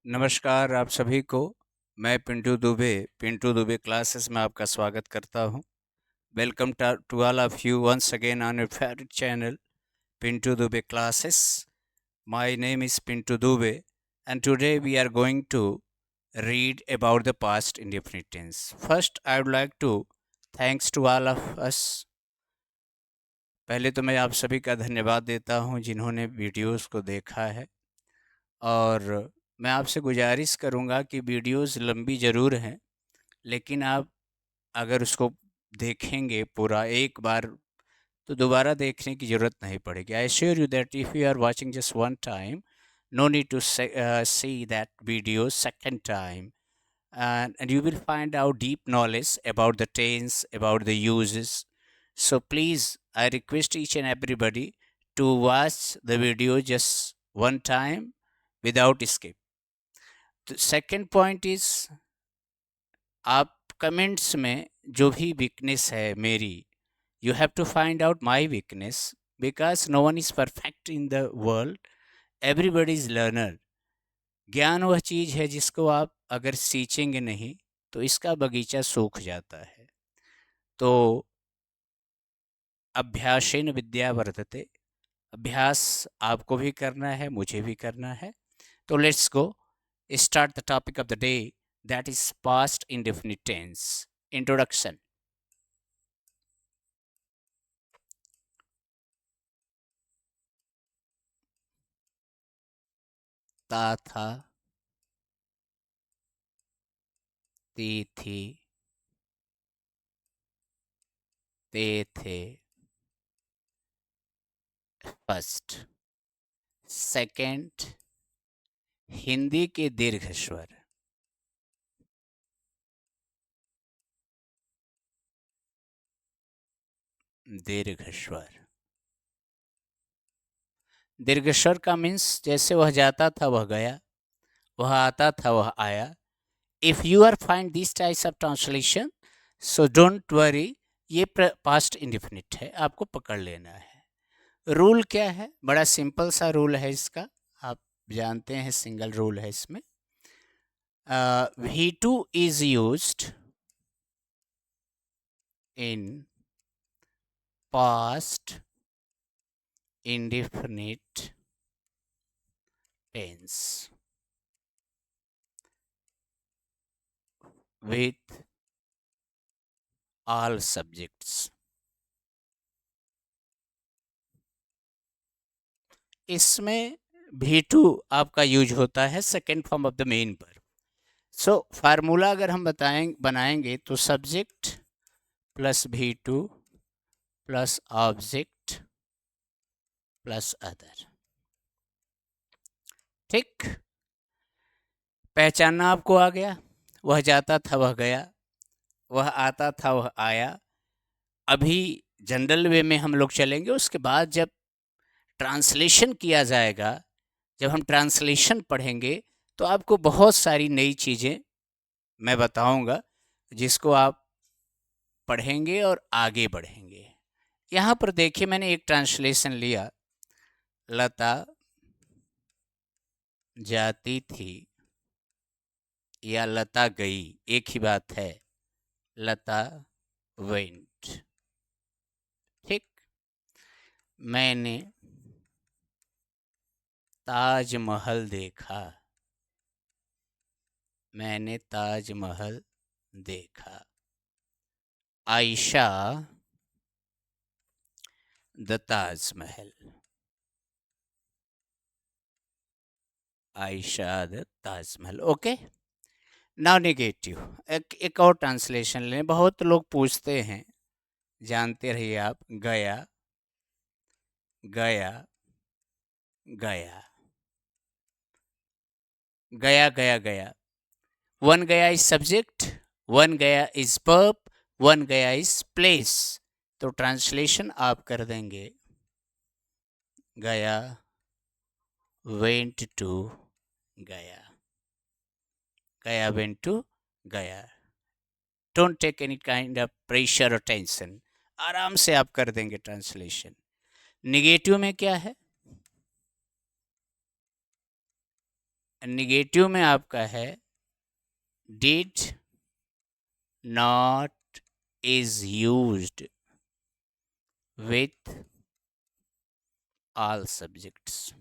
नमस्कार आप सभी को। मैं पिंटू दुबे क्लासेस में आपका स्वागत करता हूं। Welcome to all of you once again on your favourite channel Pintu Dubey classes. My name is Pintu Dubey and today we are going to read about the past indefinite tense. First, I would like to thanks to all of us. पहले तो मैं आप सभी का धन्यवाद देता हूं जिन्होंने वीडियोस को देखा है, और मैं आपसे गुजारिश करूंगा कि वीडियोस लंबी ज़रूर हैं, लेकिन आप अगर उसको देखेंगे पूरा एक बार तो दोबारा देखने की ज़रूरत नहीं पड़ेगी। I sure you that if you are watching just one time, no need to see that video second time, and you will find out deep knowledge about the tense, about the uses. So please, I request each and everybody to watch the video just one time without skip. The second point is, आप comments में जो भी weakness है मेरी, you have to find out my weakness, because no one is perfect in the world, everybody is learner. ज्ञान वह चीज़ है जिसको आप अगर सींचेंगे नहीं तो इसका बगीचा सूख जाता है। तो अभ्यासेन विद्या वर्धते, अभ्यास आपको भी करना है, मुझे भी करना है। तो let's go start the topic of the day, that is past indefinite tense. Introduction. ता था, ती थी, ते थे। फर्स्ट। सेकंड, हिंदी के दीर्घ स्वर। दीर्घ स्वर, दीर्घ स्वर का मीन्स जैसे वह जाता था वह गया, वह आता था वह आया। If you are find this types of translation, so don't worry, ये पास्ट इंडिफिनिट है, आपको पकड़ लेना है। रूल क्या है? बड़ा सिंपल सा रूल है इसका, आप जानते हैं, सिंगल रूल है इसमें। V2 is used in past indefinite tense with all subjects. इसमें V2 आपका यूज होता है second form of the main पर। सो फार्मूला अगर हम बनाएंगे तो subject plus V2 plus object plus other. ठीक, पहचानना आपको आ गया। वह जाता था वह गया, वह आता था वह आया। अभी जनरल वे में हम लोग चलेंगे, उसके बाद जब ट्रांसलेशन किया जाएगा, जब हम ट्रांसलेशन पढ़ेंगे तो आपको बहुत सारी नई चीज़ें मैं बताऊंगा, जिसको आप पढ़ेंगे और आगे बढ़ेंगे। यहाँ पर देखिए, मैंने एक ट्रांसलेशन लिया, लता जाती थी या लता गई, एक ही बात है, लता वेंट। ठीक, मैंने ताजमहल देखा, मैंने ताजमहल देखा। Ayesha the Taj Mahal, Ayesha the Taj Mahal. Okay, now negative. एक और ट्रांसलेशन लें, बहुत लोग पूछते हैं, जानते रहिए आप। गया, गया, गया, गया, गया, गया। वन गया इज सब्जेक्ट, वन गया इज वर्ब, वन गया इज प्लेस। तो ट्रांसलेशन आप कर देंगे, Gaya went to Gaya, Gaya went to Gaya. Don't take any kind of pressure और टेंशन, आराम से आप कर देंगे ट्रांसलेशन। निगेटिव में क्या है? निगेटिव में आपका है did not is used with all subjects.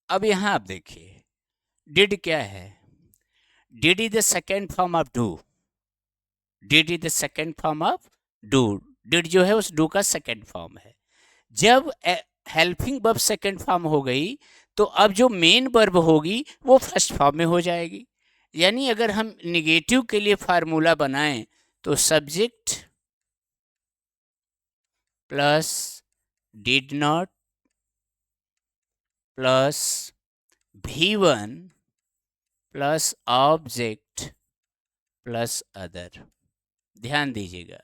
अब यहां आप देखिए डिड क्या है, did is the second form of do, did is the second form of do, did जो है उस डू का सेकेंड फॉर्म है। जब हेल्पिंग वर्ब सेकेंड फॉर्म हो गई तो अब जो मेन वर्ब होगी वो फर्स्ट फॉर्म में हो जाएगी। यानी अगर हम निगेटिव के लिए फार्मूला बनाएं तो subject plus did not plus V1 plus object plus other. ध्यान दीजिएगा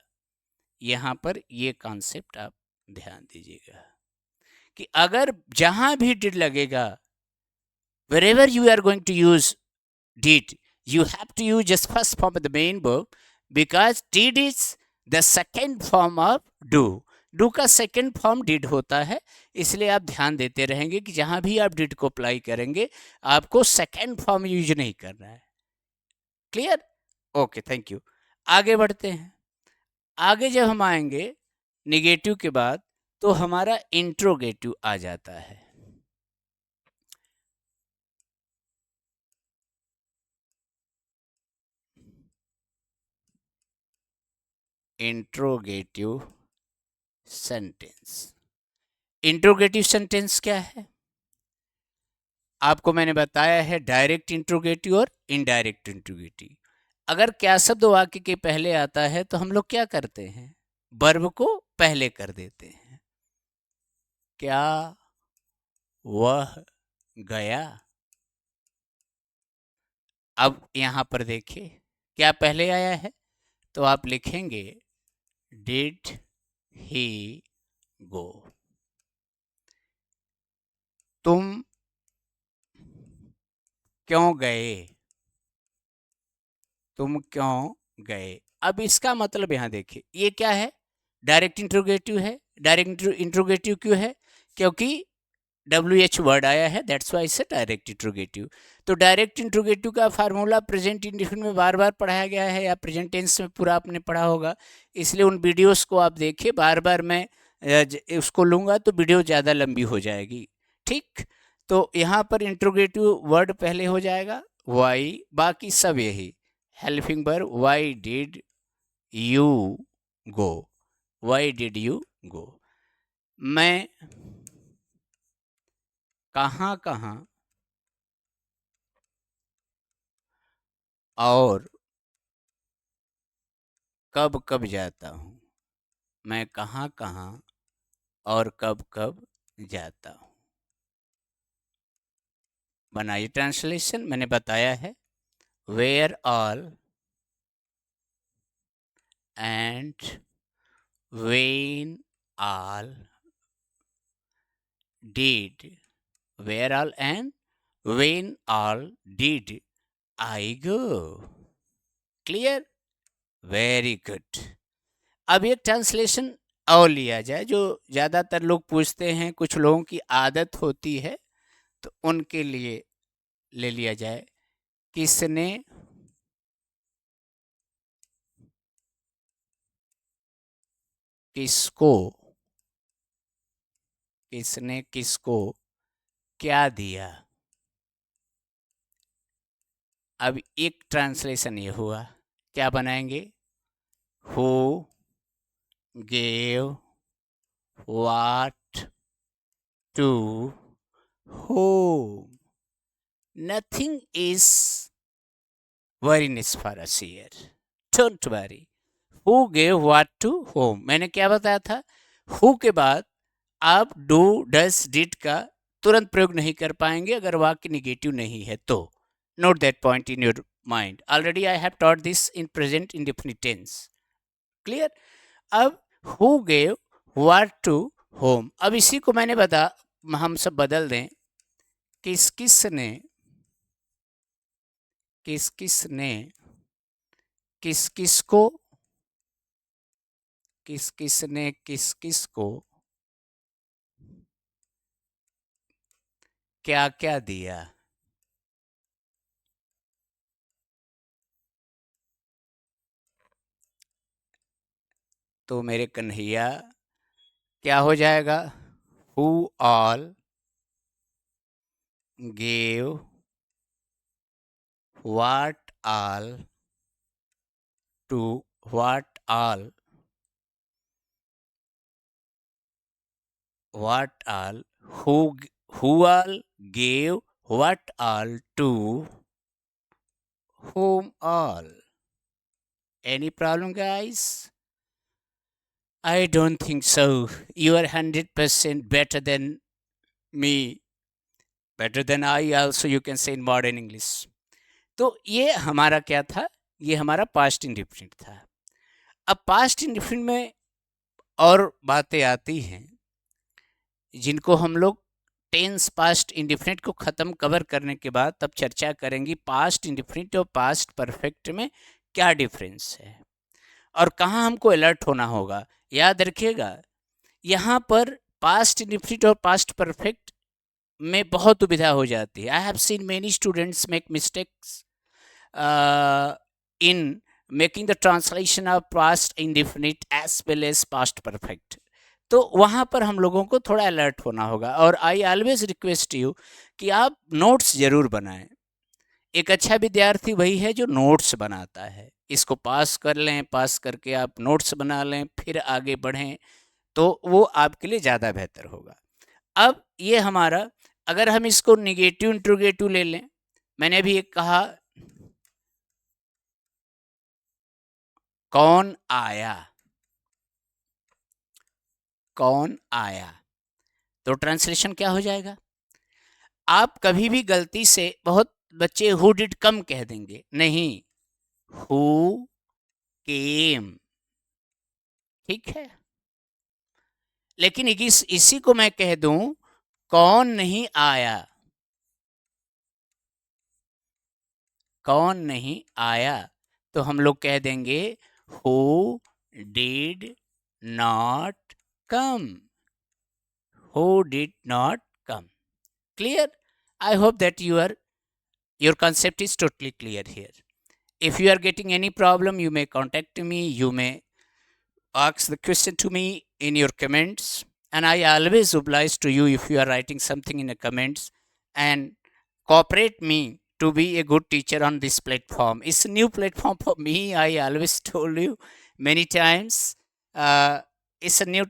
यहाँ पर ये कॉन्सेप्ट आप ध्यान दीजिएगा कि अगर जहां भी डिड लगेगा, wherever you are going to use did, you have to use just first form of the main verb because did is the second form of do. Do का सेकेंड फॉर्म डिड होता है, इसलिए आप ध्यान देते रहेंगे कि जहां भी आप डिड को अप्लाई करेंगे आपको सेकेंड फॉर्म यूज नहीं करना है। क्लियर? Okay, thank you. आगे बढ़ते हैं। आगे जब हम आएंगे निगेटिव के बाद तो हमारा इंट्रोगेटिव आ जाता है। Interrogative sentence. इंट्रोगेटिव सेंटेंस क्या है? आपको मैंने बताया है डायरेक्ट इंट्रोगेटिव और इनडायरेक्ट इंट्रोगेटिव। अगर क्या शब्द वाक्य के पहले आता है तो हम लोग क्या करते हैं, वर्ब को पहले कर देते हैं। क्या वह गया? अब यहां पर देखिए क्या पहले आया है, तो आप लिखेंगे डिड ही गो। तुम क्यों गए? तुम क्यों गए? अब इसका मतलब यहां देखिए ये क्या है, डायरेक्ट इंट्रोगेटिव है। डायरेक्ट इंट्रोगेटिव क्यों है? क्योंकि WH वर्ड आया है, दैट्स वाई से डायरेक्ट इंट्रोगेटिव। तो डायरेक्ट इंट्रोगेटिव का फार्मूला प्रेजेंट इंडेफिनिट में बार बार पढ़ाया गया है या प्रेजेंट टेंस में पूरा आपने पढ़ा होगा, इसलिए उन वीडियोस को आप देखिए। बार बार मैं उसको लूँगा तो वीडियो ज़्यादा लंबी हो जाएगी। ठीक, तो यहाँ पर इंट्रोगेटिव वर्ड पहले हो जाएगा वाई, बाकी सब यही helping verb. Why did you go, why did you go. मैं कहाँ कहाँ और कब कब जाता हूँ, मैं कहाँ कहाँ और कब कब जाता हूँ। बनाइए ट्रांसलेशन, मैंने बताया है where all and when all did, where all and when all did I go. Clear? Very good. अब एक ट्रांसलेशन और लिया जाए जो ज़्यादातर लोग पूछते हैं, कुछ लोगों की आदत होती है, तो उनके लिए ले लिया जाए। किसने किसको, किसने किसको क्या दिया? अब एक ट्रांसलेशन ये हुआ, क्या बनाएंगे? Who gave what to whom. Nothing is worriness for us here. Don't worry. Who gave what to whom? मैंने क्या बताया था? Who के बाद आप do, does, did का तुरंत प्रयोग नहीं कर पाएंगे अगर वाक्य निगेटिव नहीं है तो। Note that point in your mind. Already I have taught this in present indefinite tense. Clear? अब who gave what to whom, अब इसी को मैंने हम सब बदल दें, किस किस ने, किस किस ने किस किस को, किस किस ने किस किस को क्या क्या दिया? तो मेरे कन्हैया क्या हो जाएगा? Who all gave what all to what all what all who who all gave what all to whom all? Any problem, guys? I don't think so. You are 100% better than me, better than I also, you can say in modern English. तो ये हमारा क्या था? ये हमारा past indefinite था। अब past indefinite में और बातें आती हैं जिनको हम लोग टेंस पास्ट इंडिफिनिट को ख़त्म कवर करने के बाद तब चर्चा करेंगे पास्ट इंडिफिनिट और पास्ट परफेक्ट में क्या डिफरेंस है और कहाँ हमको अलर्ट होना होगा। याद रखिएगा, यहाँ पर पास्ट इंडिफिनिट और पास्ट परफेक्ट में बहुत दुविधा हो जाती है। I have seen many students make mistakes in making the translation of past indefinite as well as past perfect. तो वहाँ पर हम लोगों को थोड़ा अलर्ट होना होगा और आई ऑलवेज रिक्वेस्ट यू कि आप नोट्स ज़रूर बनाएं। एक अच्छा विद्यार्थी वही है जो नोट्स बनाता है। इसको पास कर लें, पास करके आप नोट्स बना लें, फिर आगे बढ़ें, तो वो आपके लिए ज़्यादा बेहतर होगा। अब ये हमारा, अगर हम इसको निगेटिव इंट्रोगेटिव ले लें, मैंने अभी एक कहा कौन आया, कौन आया, तो ट्रांसलेशन क्या हो जाएगा? आप कभी भी गलती से, बहुत बच्चे हु डिड कम कह देंगे, नहीं, हु केम, ठीक है। लेकिन इसी को मैं कह दूं कौन नहीं आया, कौन नहीं आया, तो हम लोग कह देंगे who did not come, who did not come. Clear? I hope that your concept is totally clear here. If you are getting any problem, you may contact me, you may ask the question to me in your comments, and I always oblige to you if you are writing something in the comments, and cooperate me to be a good teacher on this platform. It's a new platform for me, I always told you many times. It's a new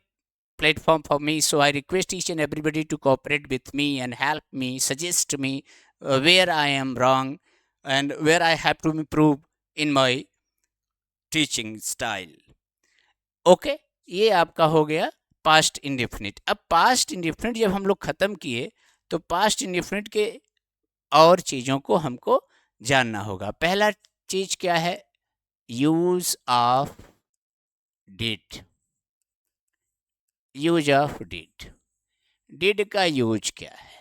platform for me, so I request each and everybody to cooperate with me and help me, suggest me where I am wrong and where I have to improve in my teaching style. Okay, ये आपका हो गया past indefinite. अब past indefinite जब हम लोग ख़त्म किए तो पास्ट इंडिफिनिट के और चीज़ों को हमको जानना होगा। पहला चीज़ क्या है? Use of did, use of did. Did का यूज क्या है?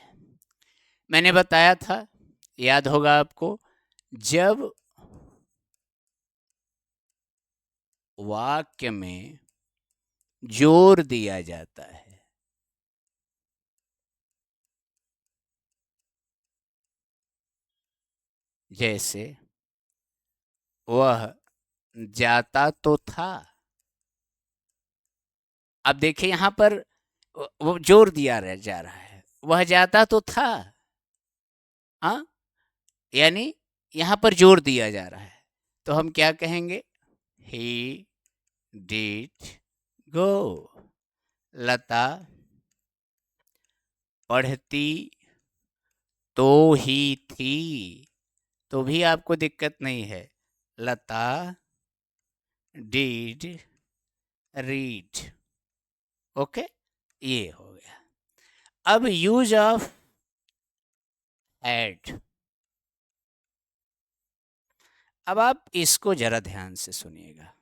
मैंने बताया था, याद होगा आपको, जब वाक्य में जोर दिया जाता है, जैसे वह जाता तो था। अब देखिए यहाँ पर वो जोर दिया जा रहा है, वह जाता तो था, हाँ, यानी यहाँ पर जोर दिया जा रहा है, तो हम क्या कहेंगे? He did go. लता पढ़ती तो ही थी, तो भी आपको दिक्कत नहीं है। लता डिड रीड। ओके, ये हो गया। अब यूज ऑफ हैड। अब आप इसको जरा ध्यान से सुनिएगा।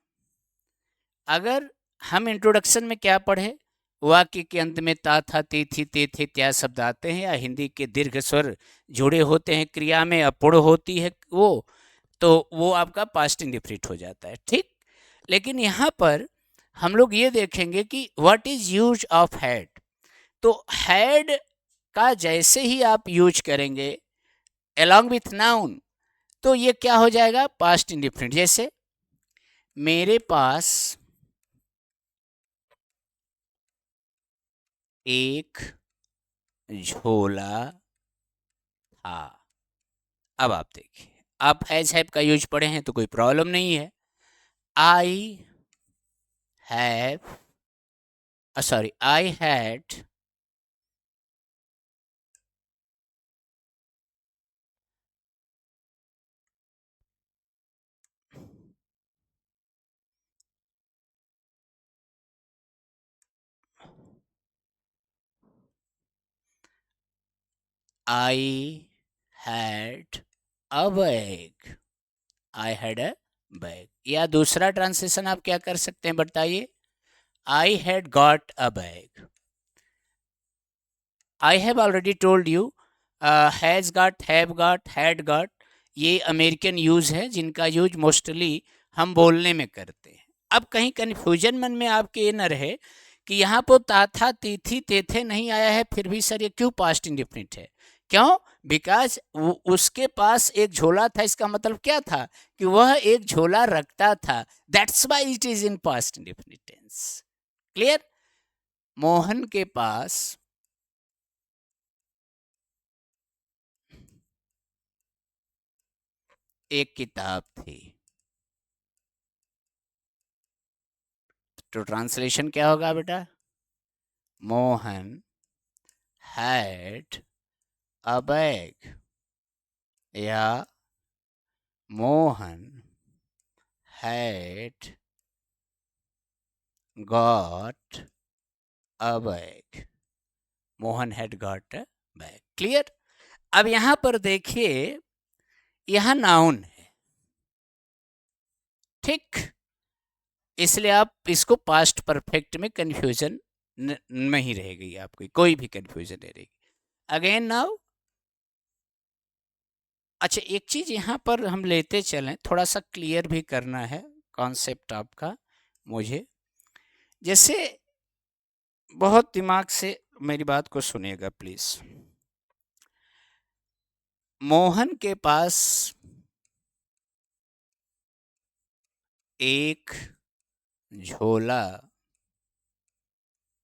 अगर हम इंट्रोडक्शन में क्या पढ़े, वाक्य के अंत में ता था ते थी ते थे त्या शब्द आते हैं या हिंदी के दीर्घ स्वर जुड़े होते हैं, क्रिया में अपूर्ण होती है वो, तो वो आपका पास्ट इंडिफिनिट हो जाता है, ठीक। लेकिन यहाँ पर हम लोग ये देखेंगे कि what is use of had. तो हैड का जैसे ही आप यूज करेंगे along with noun, तो ये क्या हो जाएगा, पास्ट इंडिफिनिट। जैसे मेरे पास एक झोला था। अब आप देखिए, आप हैज हैव का यूज पढ़े हैं तो कोई प्रॉब्लम नहीं है। I have, sorry, I had I had a bag, I had a bag। या दूसरा ट्रांसलेशन आप क्या कर सकते हैं बताइए, I had got a bag। I have already told you, has got, have got, had got, ये अमेरिकन यूज है जिनका यूज मोस्टली हम बोलने में करते हैं। अब कहीं कन्फ्यूजन मन में आपके ये न रहे कि यहाँ पर ता था, ती थी, ते थे नहीं आया है, फिर भी सर ये क्यों पास्ट इंडिफिनिट है? क्यों? बिकॉज उसके पास एक झोला था, इसका मतलब क्या था कि वह एक झोला रखता था, that's why it is in past indefinite tense. Clear? Mohan के पास एक किताब थी, तो ट्रांसलेशन क्या होगा बेटा? मोहन हैड अ बैग, या Mohan had got a bag, Mohan had got a bag. Clear? अब यहां पर देखिए, यह नाउन है, ठीक? इसलिए आप इसको पास्ट परफेक्ट में कंफ्यूजन नहीं रहेगी, आपकी कोई भी कंफ्यूजन नहीं रहेगी। अगेन नाउ, अच्छा एक चीज यहां पर हम लेते चलें, थोड़ा सा क्लियर भी करना है कॉन्सेप्ट आपका मुझे। जैसे बहुत दिमाग से मेरी बात को सुनिएगा प्लीज। मोहन के पास एक झोला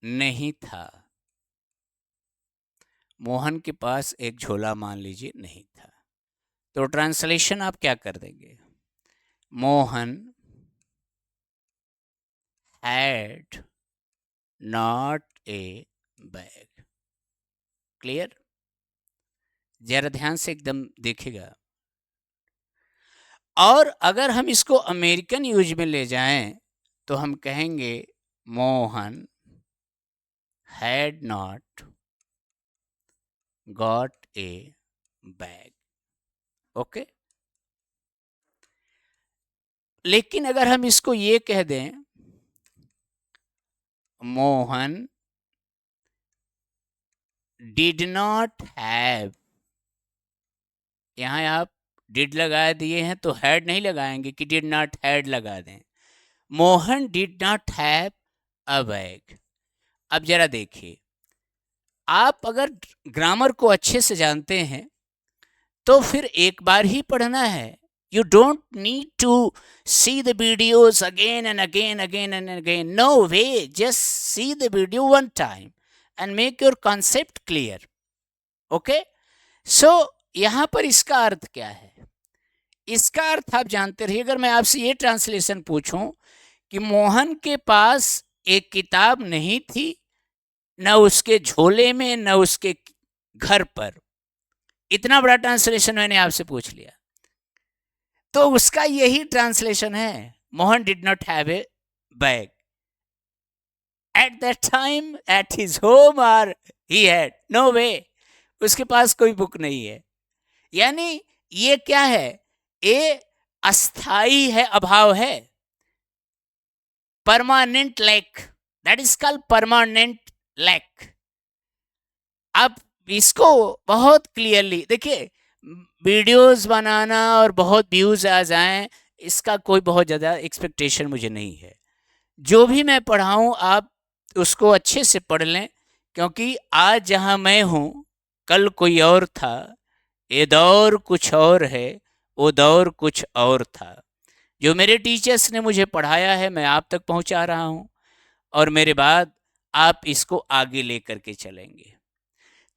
नहीं था। मोहन के पास एक झोला मान लीजिए नहीं था, तो ट्रांसलेशन आप क्या कर देंगे? Mohan had not a bag. Clear? जरा ध्यान से एकदम देखिएगा। और अगर हम इसको अमेरिकन यूज में ले जाएं तो हम कहेंगे Mohan had not got a bag. Okay? लेकिन अगर हम इसको ये कह दें, मोहन डिड नॉट हैव, यहां आप डिड लगा दिए हैं तो हैड नहीं लगाएंगे कि डिड नॉट हैड लगा दें। Mohan did not have a bag. अब जरा देखिए, आप अगर ग्रामर को अच्छे से जानते हैं तो फिर एक बार ही पढ़ना है। You don't need to see the videos again and again, again and again. No way. Just see the video one time and make your concept clear. Okay? So, यहाँ पर इसका अर्थ क्या है? इसका अर्थ आप जानते रहिए। अगर मैं आपसे ये ट्रांसलेशन पूछूं कि मोहन के पास एक किताब नहीं थी, न उसके झोले में न उसके घर पर, इतना बड़ा ट्रांसलेशन मैंने आपसे पूछ लिया, तो उसका यही ट्रांसलेशन है, Mohan did not have a bag at that time at his home, और ही हैड नो वे, उसके पास कोई बुक नहीं है। यानी ये क्या है? ये अस्थाई है, अभाव है, permanent lack, that is called permanent lack. आप इसको बहुत क्लियरली देखिए, वीडियोस बनाना और बहुत व्यूज आ जाएं, इसका कोई बहुत ज़्यादा एक्सपेक्टेशन मुझे नहीं है। जो भी मैं पढ़ाऊँ आप उसको अच्छे से पढ़ लें, क्योंकि आज जहाँ मैं हूँ कल कोई और था, ये दौर कुछ और है, वो दौर कुछ और था। जो मेरे टीचर्स ने मुझे पढ़ाया है मैं आप तक पहुंचा रहा हूं, और मेरे बाद आप इसको आगे लेकर के चलेंगे।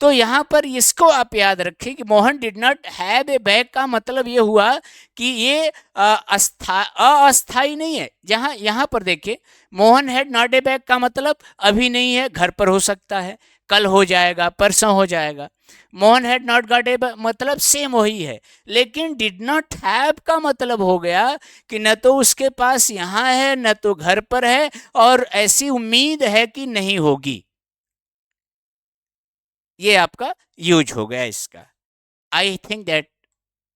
तो यहाँ पर इसको आप याद रखें कि Mohan did not have a bag का मतलब ये हुआ कि ये अस्थाई नहीं है। जहाँ यहाँ पर देखिए, Mohan had not a bag का मतलब अभी नहीं है, घर पर हो सकता है, कल हो जाएगा, परसों हो जाएगा। Mohan had not got a bag मतलब सेम वही है, लेकिन डिड नॉट हैव का मतलब हो गया कि न तो उसके पास यहाँ है, न तो घर पर है, और ऐसी उम्मीद है कि नहीं होगी। ये आपका यूज हो गया इसका। I think that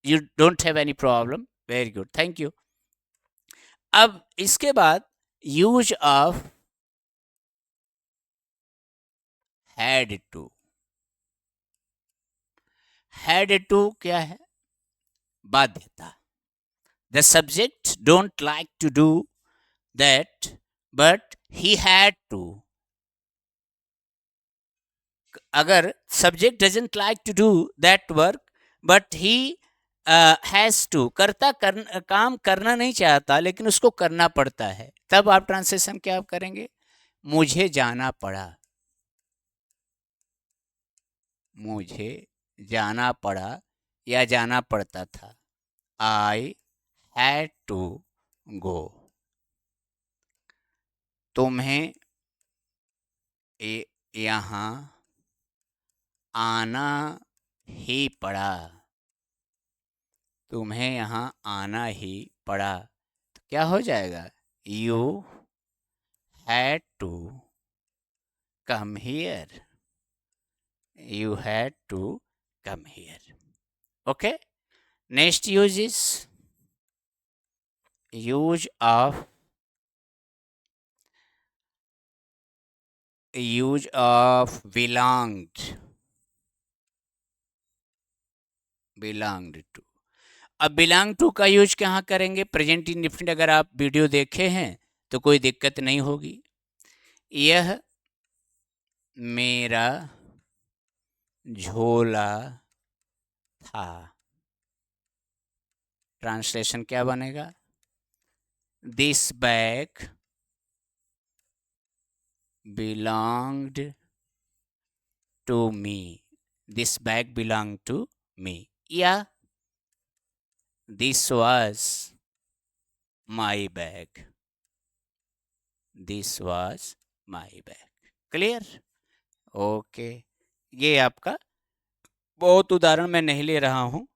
you don't have any problem. Very good, thank you. अब इसके बाद use of had to. Had to क्या है? बाध्यता। The subject don't like to do that but he had to. अगर subject doesn't like to do that work but he has to, काम करना नहीं चाहता लेकिन उसको करना पड़ता है, तब आप ट्रांसलेशन क्या आप करेंगे? मुझे जाना पड़ा, मुझे जाना पड़ा या जाना पड़ता था। I had to go. तुम्हें यहाँ आना ही पड़ा, तुम्हें यहाँ आना ही पड़ा। तो क्या हो जाएगा? You had to come here, you had to come here. Okay, next use is use of belonged, belonged to। अब बिलोंग टू का यूज कहाँ करेंगे? Present indefinite. अगर आप वीडियो देखे हैं तो कोई दिक्कत नहीं होगी। यह मेरा झोला था। ट्रांसलेशन क्या बनेगा? This bag belonged to me, this bag belong to me, या this was my bag, this was my bag. Clear? Okay. ये आपका बहुत उदाहरण मैं नहीं ले रहा हूँ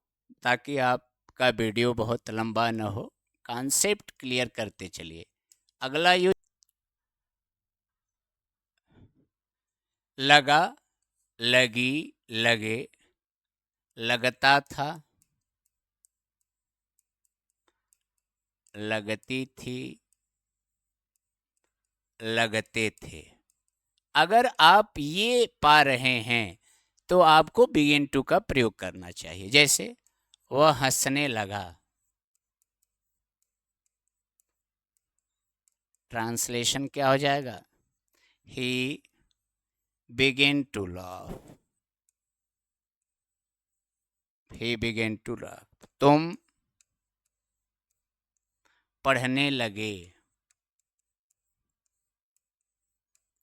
ताकि आपका वीडियो बहुत लंबा न हो, कॉन्सेप्ट क्लियर करते चलिए। अगला यूज लगा, लगी, लगे, लगता था, लगती थी, लगते थे। अगर आप ये पा रहे हैं तो आपको बिगिन टू का प्रयोग करना चाहिए। जैसे वह हंसने लगा, ट्रांसलेशन क्या हो जाएगा? He begin to laugh, he begin to laugh। तुम पढ़ने लगे,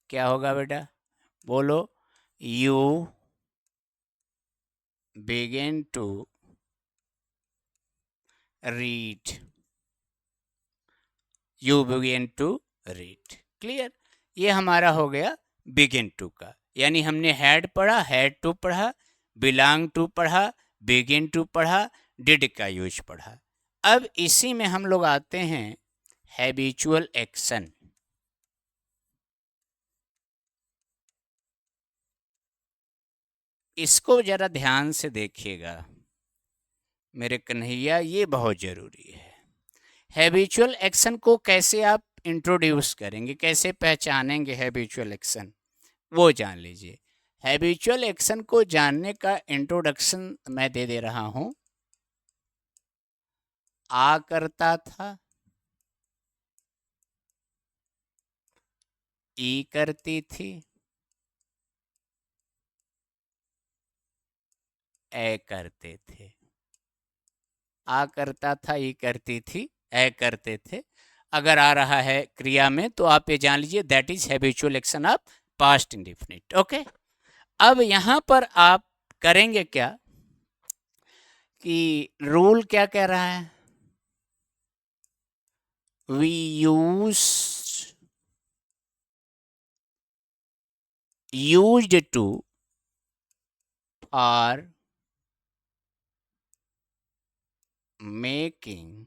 क्या होगा बेटा? बोलो। You begin to read, you begin to read. Clear? ये हमारा हो गया बिगिन टू का, यानी हमने हैड पढ़ा, हैड टू पढ़ा, बिलोंग टू पढ़ा, बिगिन टू पढ़ा, डिड का यूज पढ़ा। अब इसी में हम लोग आते हैं हैबिचुअल एक्शन। इसको जरा ध्यान से देखिएगा मेरे कन्हैया, ये बहुत ज़रूरी है। हैबिचुअल एक्शन को कैसे आप इंट्रोड्यूस करेंगे, कैसे पहचानेंगे हैबिचुअल एक्शन, वो जान लीजिए। हैबिचुअल एक्शन को जानने का इंट्रोडक्शन मैं दे दे रहा हूँ। आ करता था, ई करती थी, ए करते थे, आ करता था, ई करती थी, ए करते थे। अगर आ रहा है क्रिया में तो आप ये जान लीजिए that is habitual action of past indefinite. Okay, अब यहाँ पर आप करेंगे क्या कि रूल क्या कह रहा है, we used to are making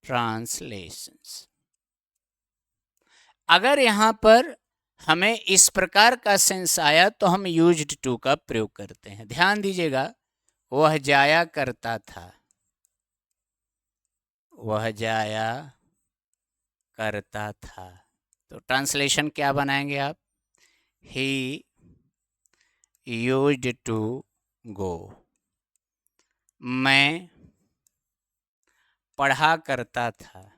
translations. अगर यहाँ पर हमें इस प्रकार का सेंस आया तो हम यूज्ड टू का प्रयोग करते हैं। ध्यान दीजिएगा, वह जाया करता था, वह जाया करता था, तो ट्रांसलेशन क्या बनाएंगे आप, ही यूज्ड टू गो। मैं पढ़ा करता था,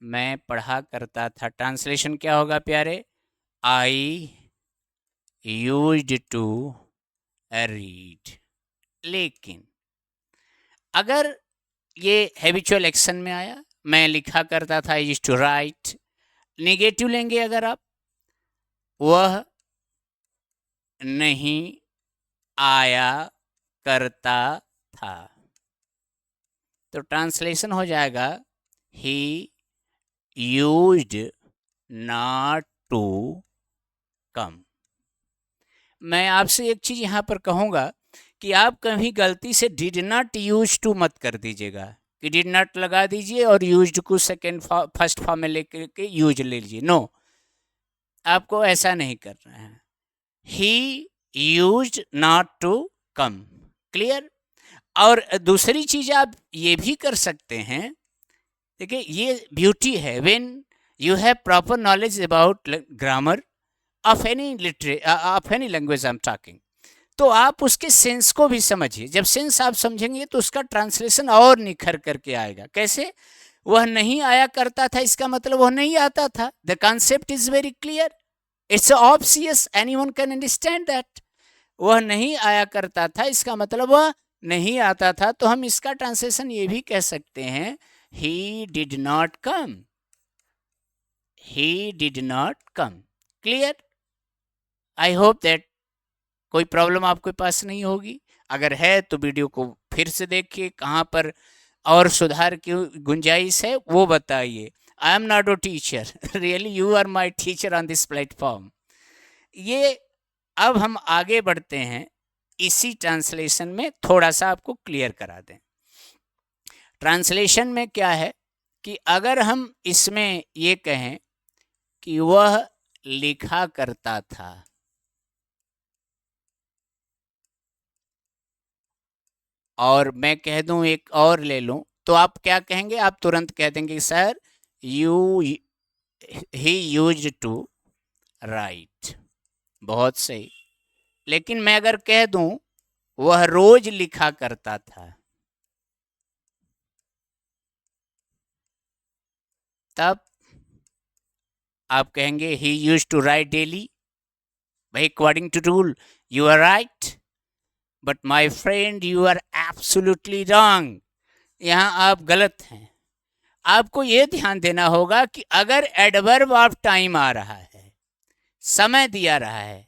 मैं पढ़ा करता था, ट्रांसलेशन क्या होगा प्यारे, आई यूज्ड टू रीड। लेकिन अगर ये हैबिचुअल एक्शन में आया, मैं लिखा करता था, I used to write, negative लेंगे अगर आप, वह नहीं आया करता था, तो ट्रांसलेशन हो जाएगा he used not to come. मैं आपसे एक चीज यहाँ पर कहूँगा कि आप कभी गलती से डिड नॉट यूज टू मत कर दीजिएगा, कि डिड नॉट लगा दीजिए और यूज्ड को सेकेंड फर्स्ट फॉर्म में लेकर के यूज ले लीजिए। नो, आपको ऐसा नहीं करना है। He used not to come, clear. और दूसरी चीज आप ये भी कर सकते हैं, देखिए ये ब्यूटी है, when you have proper knowledge about grammar of any of any language I am talking, तो आप उसके सेंस को भी समझिए। जब सेंस आप समझेंगे तो उसका ट्रांसलेशन और निखर करके आएगा। कैसे, वह नहीं आया करता था, इसका मतलब वह नहीं आता था। The concept is very clear, it's obvious, anyone can understand that. वह नहीं आया करता था, इसका मतलब वह नहीं आता था, तो हम इसका ट्रांसलेशन ये भी कह सकते हैं, he did not come, he did not come. Clear, I hope that कोई प्रॉब्लम आपके पास नहीं होगी। अगर है तो वीडियो को फिर से देखिए, कहाँ पर और सुधार की गुंजाइश है वो बताइए। I am not a teacher, really you are my teacher on this platform. ये अब हम आगे बढ़ते हैं, इसी ट्रांसलेशन में थोड़ा सा आपको क्लियर करा दें। ट्रांसलेशन में क्या है कि अगर हम इसमें ये कहें कि वह लिखा करता था, और मैं कह दूं एक और ले लूं, तो आप क्या कहेंगे, आप तुरंत कह देंगे sir you he used to write. बहुत सही। लेकिन मैं अगर कह दूं वह रोज लिखा करता था, तब आप कहेंगे he used to write daily. भाई according to rule you are right, but my friend you are absolutely wrong. यहाँ आप गलत हैं। आपको ये ध्यान देना होगा कि अगर एडवर्ब ऑफ टाइम आ रहा है, समय दिया रहा है,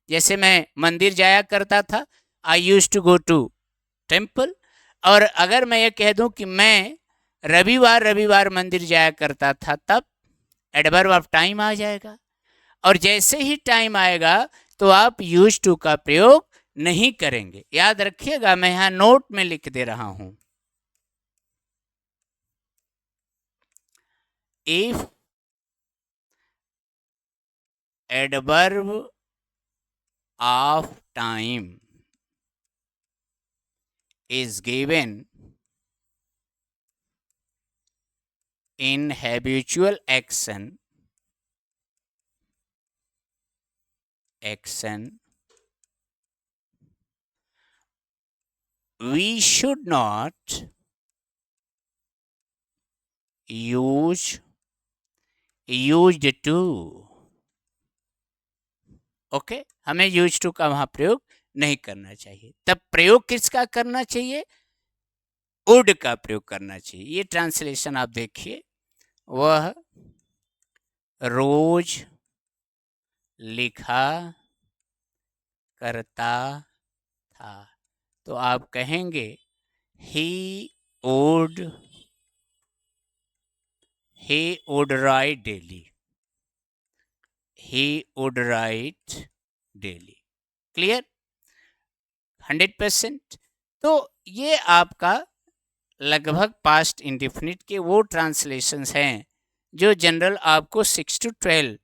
जैसे मैं मंदिर जाया करता था, I use to go to temple, और अगर मैं ये कह दूं कि मैं रविवार रविवार मंदिर जाया करता था, तब एडवर्ब ऑफ टाइम आ जाएगा। और जैसे ही टाइम आएगा तो आप यूज टू का प्रयोग नहीं करेंगे। याद रखिएगा, मैं यहाँ नोट में लिख दे रहा हूं, if adverb of time is given in habitual action we should not use used to, okay, हमें यूज टू का वहां प्रयोग नहीं करना चाहिए। तब प्रयोग किसका करना चाहिए? वुड का प्रयोग करना चाहिए। ये ट्रांसलेशन आप देखिए, वह रोज लिखा करता था। तो आप कहेंगे he would write daily, he would write daily। Clear? 100%। तो ये आपका लगभग पास्ट इंडिफिनिट के वो ट्रांसलेशंस हैं जो जनरल आपको 6 to 12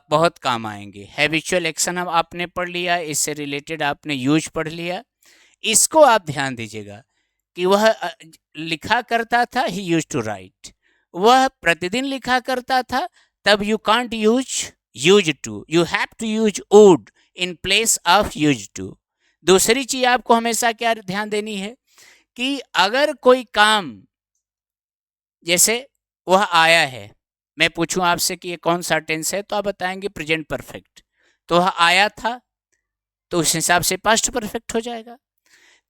बहुत काम आएंगे। हैबिचुअल एक्शन हम आपने पढ़ लिया, इससे रिलेटेड आपने यूज पढ़ लिया। इसको आप ध्यान दीजिएगा कि वह लिखा करता था, ही यूज टू राइट। वह प्रतिदिन लिखा करता था, तब you can't use to, you have to use would in place of use to. दूसरी चीज आपको हमेशा क्या ध्यान देनी है कि अगर कोई काम, जैसे वह आया है, मैं पूछूं आपसे कि ये कौन सा टेंस है, तो आप बताएंगे प्रेजेंट परफेक्ट। तो वह आया था, तो उस हिसाब से पास्ट परफेक्ट हो जाएगा।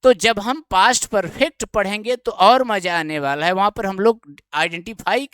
तो जब हम पास्ट परफेक्ट पढ़ेंगे तो और मजा आने वाला है। वहां पर हम लोग आइडेंटिफाई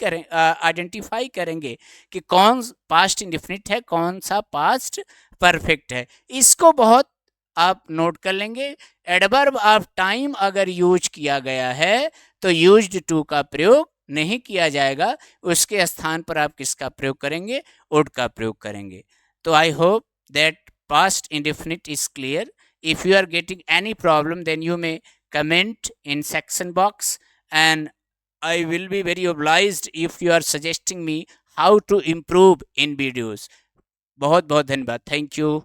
करेंगे कि कौन पास्ट इंडिफिनिट है, कौन सा पास्ट परफेक्ट है। इसको बहुत आप नोट कर लेंगे। एडवर्ब ऑफ टाइम अगर यूज किया गया है तो यूज्ड टू का प्रयोग नहीं किया जाएगा, उसके स्थान पर आप किसका प्रयोग करेंगे? वुड का प्रयोग करेंगे। तो I hope that past indefinite is clear. If you are getting any problem, then you may comment in section box, and I will be very obliged if you are suggesting me how to improve in videos. बहुत बहुत धन्यवाद। Thank you.